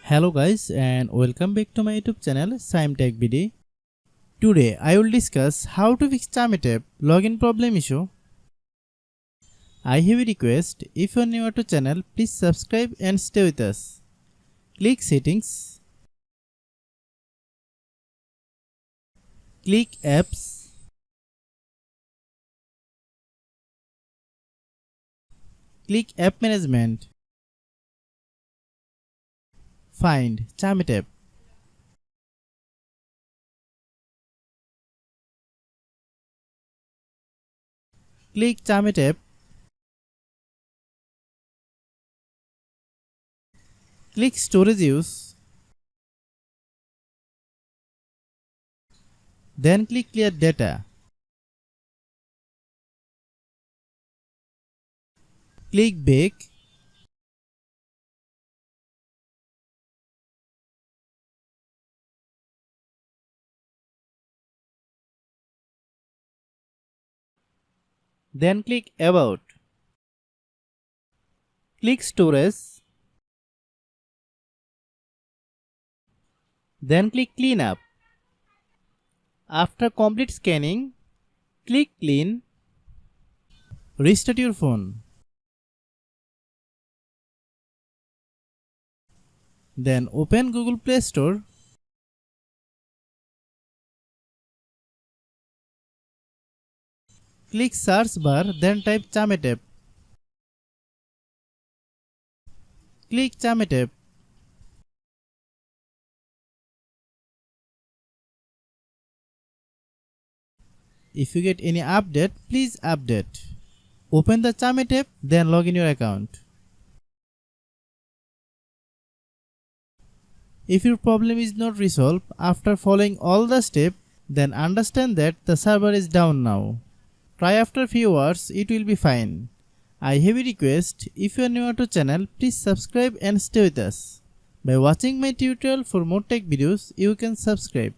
Hello guys and welcome back to my YouTube channel Shaem Tech BD. Today I will discuss how to fix Chamet app login problem issue. I have a request, if you are new to channel please subscribe and stay with us. Click settings. Click apps. Click app management. Find Chamet app. Click Chamet app. Click storage use. Then click clear data. Click back. Then click about. Click storage. Then click clean up. After complete scanning, click clean. Restart your phone. Then open Google Play Store. Click search bar, then type Chamet app. Click Chamet app. If you get any update, please update. Open the Chamet app, then log in your account. If your problem is not resolved after following all the steps, then understand that the server is down now. Try after few hours, it will be fine. I have a request, if you are new to channel, please subscribe and stay with us. By watching my tutorial for more tech videos, you can subscribe.